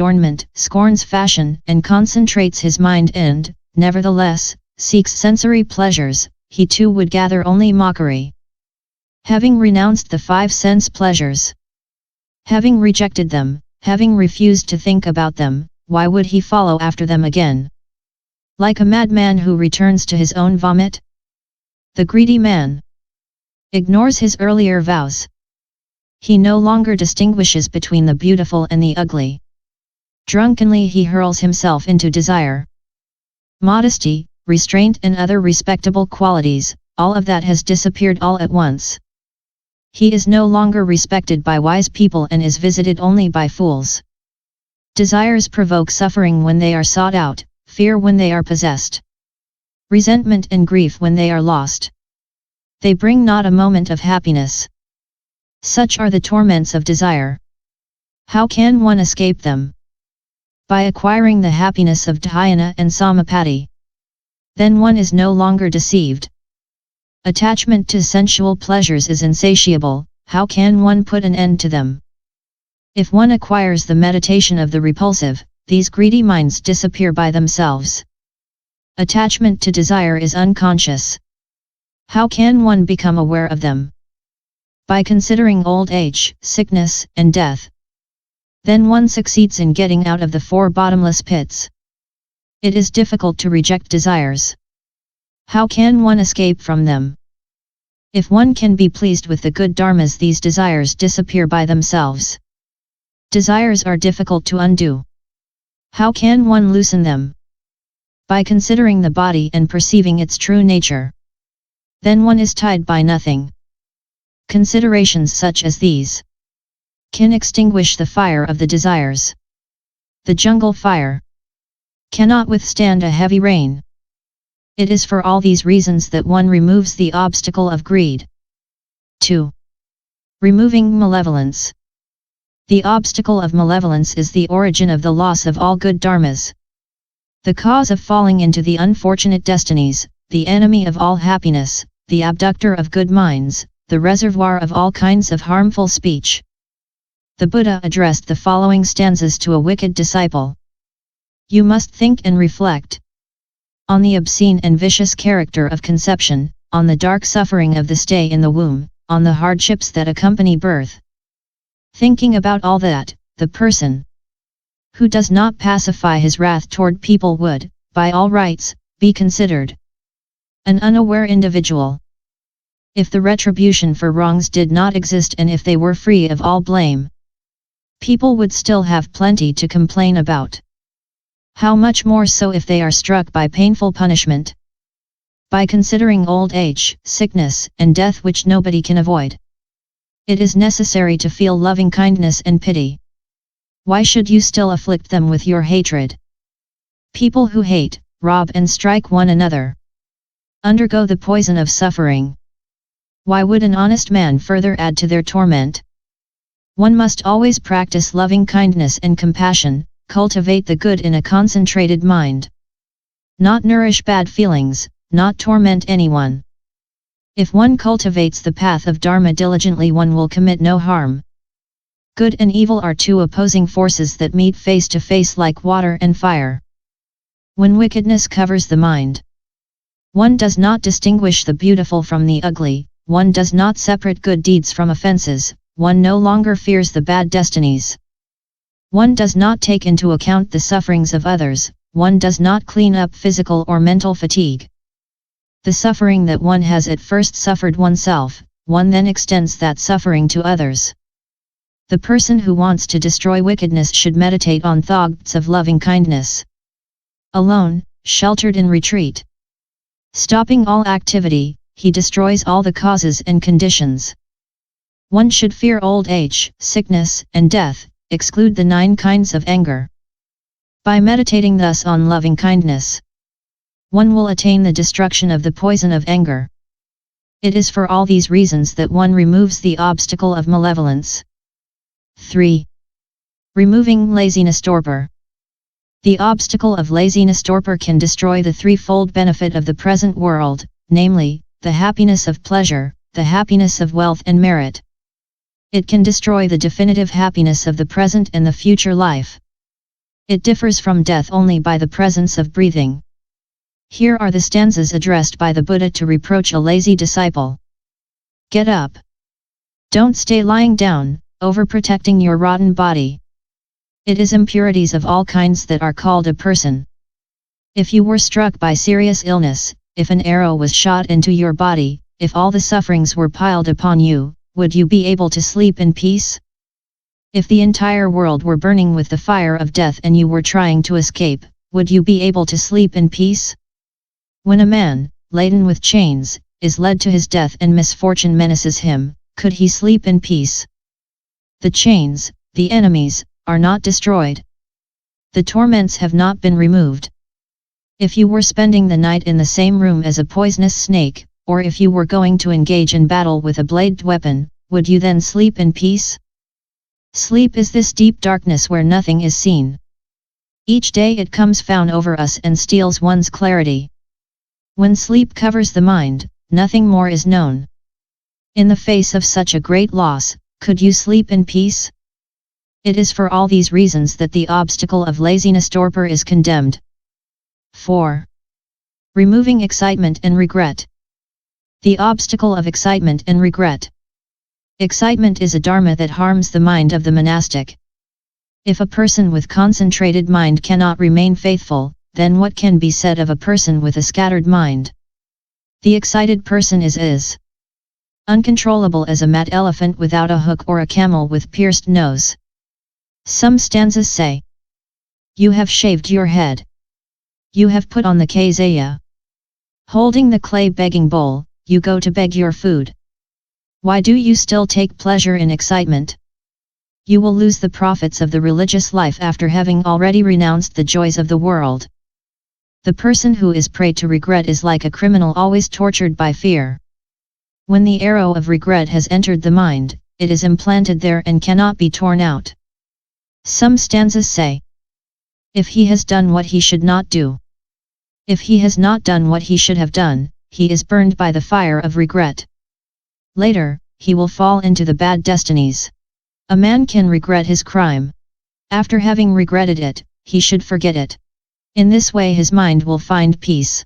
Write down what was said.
adornment, scorns fashion, and concentrates his mind and, nevertheless, seeks sensory pleasures, he too would gather only mockery. Having renounced the 5 sense pleasures, having rejected them, having refused to think about them, why would he follow after them again? Like a madman who returns to his own vomit? The greedy man ignores his earlier vows. He no longer distinguishes between the beautiful and the ugly. Drunkenly he hurls himself into desire. Modesty, restraint and other respectable qualities, all of that has disappeared all at once. He is no longer respected by wise people and is visited only by fools. Desires provoke suffering when they are sought out, fear when they are possessed, resentment and grief when they are lost. They bring not a moment of happiness. Such are the torments of desire. How can one escape them? By acquiring the happiness of dhyana and samapatti. Then one is no longer deceived. Attachment to sensual pleasures is insatiable, how can one put an end to them? If one acquires the meditation of the repulsive, these greedy minds disappear by themselves. Attachment to desire is unconscious. How can one become aware of them? By considering old age, sickness, and death. Then one succeeds in getting out of the 4 bottomless pits. It is difficult to reject desires. How can one escape from them? If one can be pleased with the good dharmas, these desires disappear by themselves. Desires are difficult to undo. How can one loosen them? By considering the body and perceiving its true nature. Then one is tied by nothing. Considerations such as these can extinguish the fire of the desires. The jungle fire cannot withstand a heavy rain. It is for all these reasons that one removes the obstacle of greed. 2. Removing malevolence. The obstacle of malevolence is the origin of the loss of all good dharmas. The cause of falling into the unfortunate destinies, the enemy of all happiness, the abductor of good minds, the reservoir of all kinds of harmful speech. The Buddha addressed the following stanzas to a wicked disciple. You must think and reflect on the obscene and vicious character of conception, on the dark suffering of the stay in the womb, on the hardships that accompany birth. Thinking about all that, the person who does not pacify his wrath toward people would, by all rights, be considered an unaware individual. If the retribution for wrongs did not exist and if they were free of all blame, people would still have plenty to complain about. How much more so if they are struck by painful punishment? By considering old age, sickness, and death which nobody can avoid, it is necessary to feel loving kindness and pity. Why should you still afflict them with your hatred? People who hate, rob and strike one another undergo the poison of suffering. Why would an honest man further add to their torment? One must always practice loving kindness and compassion, cultivate the good in a concentrated mind. Not nourish bad feelings, not torment anyone. If one cultivates the path of Dharma diligently, one will commit no harm. Good and evil are 2 opposing forces that meet face to face like water and fire. When wickedness covers the mind, one does not distinguish the beautiful from the ugly, one does not separate good deeds from offenses, one no longer fears the bad destinies. One does not take into account the sufferings of others, one does not clean up physical or mental fatigue. The suffering that one has at first suffered oneself, one then extends that suffering to others. The person who wants to destroy wickedness should meditate on thoughts of loving kindness. Alone, sheltered in retreat, stopping all activity, he destroys all the causes and conditions. One should fear old age, sickness, and death, exclude the 9 kinds of anger. By meditating thus on loving kindness, one will attain the destruction of the poison of anger. It is for all these reasons that one removes the obstacle of malevolence. 3. Removing laziness torpor. The obstacle of laziness torpor can destroy the threefold benefit of the present world, namely, the happiness of pleasure, the happiness of wealth and merit. It can destroy the definitive happiness of the present and the future life. It differs from death only by the presence of breathing. Here are the stanzas addressed by the Buddha to reproach a lazy disciple. Get up. Don't stay lying down, overprotecting your rotten body. It is impurities of all kinds that are called a person. If you were struck by serious illness, if an arrow was shot into your body, if all the sufferings were piled upon you, would you be able to sleep in peace? If the entire world were burning with the fire of death and you were trying to escape, would you be able to sleep in peace? When a man, laden with chains, is led to his death and misfortune menaces him, could he sleep in peace? The chains, the enemies, are not destroyed. The torments have not been removed. If you were spending the night in the same room as a poisonous snake, or if you were going to engage in battle with a bladed weapon, would you then sleep in peace? Sleep is this deep darkness where nothing is seen. Each day it comes down over us and steals one's clarity. When sleep covers the mind, nothing more is known. In the face of such a great loss, could you sleep in peace? It is for all these reasons that the obstacle of laziness torpor is condemned. 4. Removing excitement and regret. The obstacle of excitement and regret. Excitement is a dharma that harms the mind of the monastic. If a person with concentrated mind cannot remain faithful, then what can be said of a person with a scattered mind? The excited person is uncontrollable as a mad elephant without a hook or a camel with pierced nose. Some stanzas say, you have shaved your head. You have put on the kazaya. Holding the clay begging bowl, you go to beg your food. Why do you still take pleasure in excitement? You will lose the profits of the religious life after having already renounced the joys of the world. The person who is prey to regret is like a criminal always tortured by fear. When the arrow of regret has entered the mind, it is implanted there and cannot be torn out. Some stanzas say, if he has done what he should not do. If he has not done what he should have done, he is burned by the fire of regret. Later, he will fall into the bad destinies. A man can regret his crime. After having regretted it, he should forget it. In this way his mind will find peace.